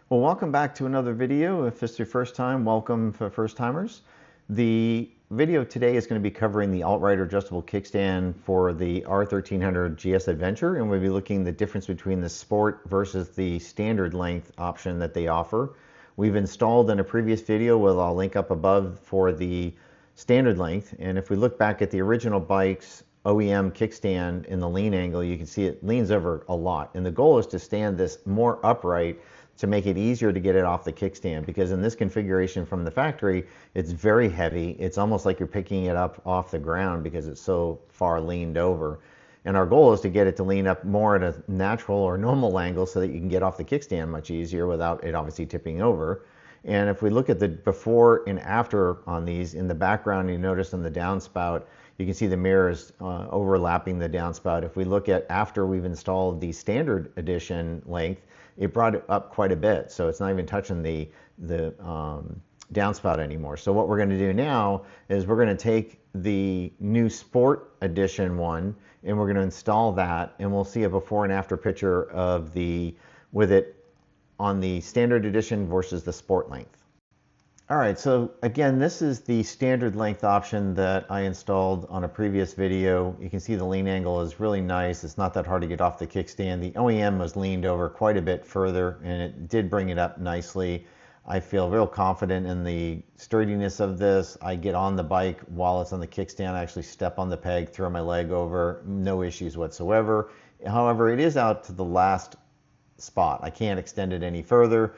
Well, welcome back to another video. If it's your first time, welcome for first timers. The video today is going to be covering the AltRider adjustable kickstand for the R1300GS Adventure, and we'll be looking at the difference between the sport versus the standard length option that they offer. We've installed in a previous video, well, I'll link up above, for the standard length, and if we look back at the original bike's OEM kickstand in the lean angle, you can see it leans over a lot, and the goal is to stand this more upright to make it easier to get it off the kickstand, because in this configuration from the factory, it's very heavy. It's almost like you're picking it up off the ground because it's so far leaned over. And our goal is to get it to lean up more at a natural or normal angle so that you can get off the kickstand much easier without it obviously tipping over. And if we look at the before and after on these, in the background, you notice on the downspout, you can see the mirrors overlapping the downspout. If we look at after we've installed the standard edition length, it brought it up quite a bit, so it's not even touching the downspout anymore. So what we're going to do now is we're going to take the new Sport Edition one and we're going to install that, and we'll see a before and after picture of with it on the standard edition versus the Sport length. All right, so again, this is the standard length option that I installed on a previous video. You can see the lean angle is really nice. It's not that hard to get off the kickstand. The OEM was leaned over quite a bit further, and it did bring it up nicely. I feel real confident in the sturdiness of this. I get on the bike while it's on the kickstand. I actually step on the peg, throw my leg over, no issues whatsoever. However, it is out to the last spot. I can't extend it any further.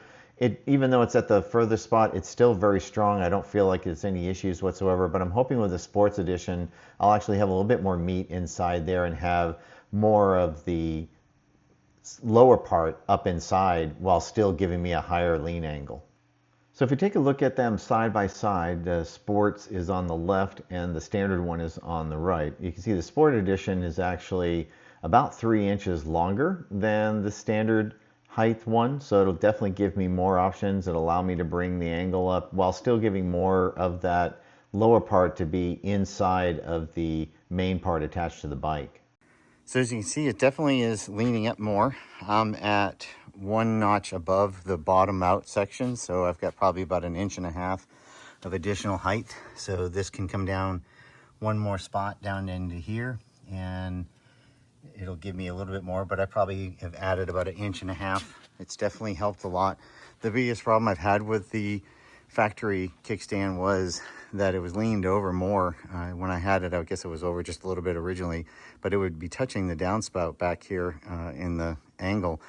Even though it's at the furthest spot, it's still very strong. I don't feel like there's any issues whatsoever, but I'm hoping with the Sports Edition, I'll actually have a little bit more meat inside there and have more of the lower part up inside while still giving me a higher lean angle. So if you take a look at them side by side, the Sports is on the left and the standard one is on the right. You can see the Sport Edition is actually about 3 inches longer than the standard height one, so it'll definitely give me more options. It'll allow me to bring the angle up while still giving more of that lower part to be inside of the main part attached to the bike. So as you can see, it definitely is leaning up more. I'm at 1 notch above the bottom out section, so I've got probably about 1.5 inches of additional height. So this can come down one more spot down into here, and it'll give me a little bit more, but I probably have added about 1.5 inches. It's definitely helped a lot. The biggest problem I've had with the factory kickstand was that it was leaned over more. When I had it, I guess it was over just a little bit originally, but it would be touching the downspout back here in the angle.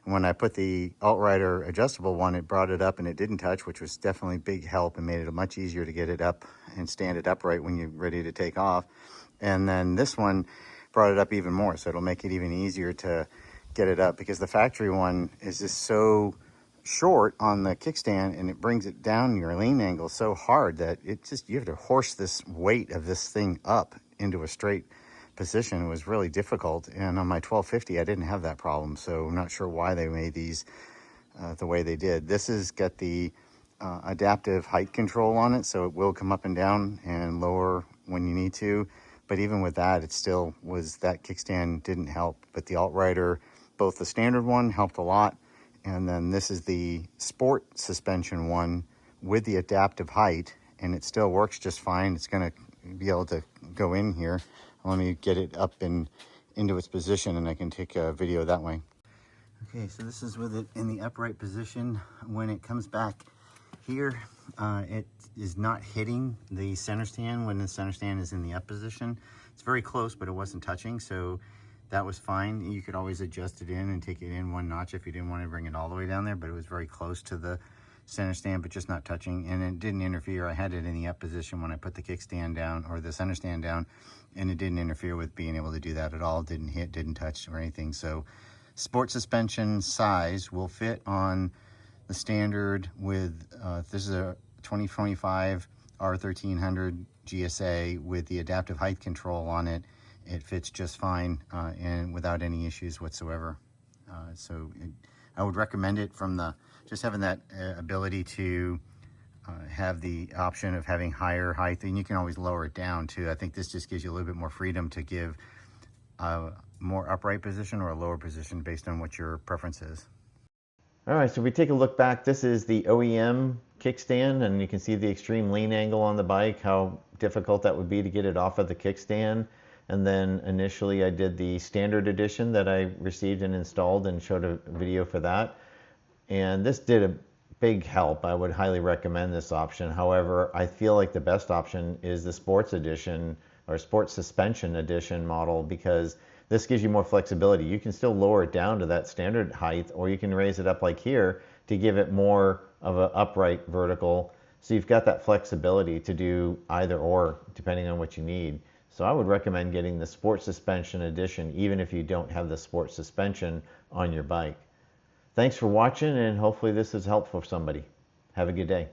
When I put the AltRider adjustable one, it brought it up and it didn't touch, which was definitely a big help and made it much easier to get it up and stand it upright when you're ready to take off. And then this one brought it up even more, so it'll make it even easier to get it up, because the factory one is just so short on the kickstand and it brings it down your lean angle so hard that you have to horse this weight of this thing up into a straight position. It was really difficult, and on my 1250 I didn't have that problem, so I'm not sure why they made these the way they did. This has got the adaptive height control on it, so it will come up and down and lower when you need to. But even with that, it still was, that kickstand didn't help. But the AltRider, both the standard one helped a lot, and then this is the Sport suspension one with the adaptive height, and it still works just fine. It's going to be able to go in here. Let me get it up and into its position, and I can take a video that way. Okay, so this is with it in the upright position. When it comes back here, it is not hitting the center stand when the center stand is in the up position. It's very close, but it wasn't touching, so that was fine. You could always adjust it in and take it in 1 notch if you didn't want to bring it all the way down there, but it was very close to the center stand, but just not touching, and it didn't interfere. I had it in the up position when I put the kickstand down, or the center stand down, and it didn't interfere with being able to do that at all. It didn't hit, didn't touch or anything. So Sport suspension size will fit on the standard with, this is a 2025 R1300 GSA with the adaptive height control on it. It fits just fine and without any issues whatsoever. I would recommend it from just having that ability to have the option of having higher height, and you can always lower it down too. I think this just gives you a little bit more freedom to give a more upright position or a lower position based on what your preference is. All right, so if we take a look back, this is the OEM kickstand, and you can see the extreme lean angle on the bike, how difficult that would be to get it off of the kickstand. And then initially I did the standard edition that I received and installed and showed a video for that. And this did a big help. I would highly recommend this option. However, I feel like the best option is the sports edition or sports suspension edition model, because this gives you more flexibility. You can still lower it down to that standard height, or you can raise it up like here to give it more of an upright vertical. So you've got that flexibility to do either or, depending on what you need. So I would recommend getting the sports suspension edition, even if you don't have the sports suspension on your bike. Thanks for watching, and hopefully this is helpful for somebody. Have a good day.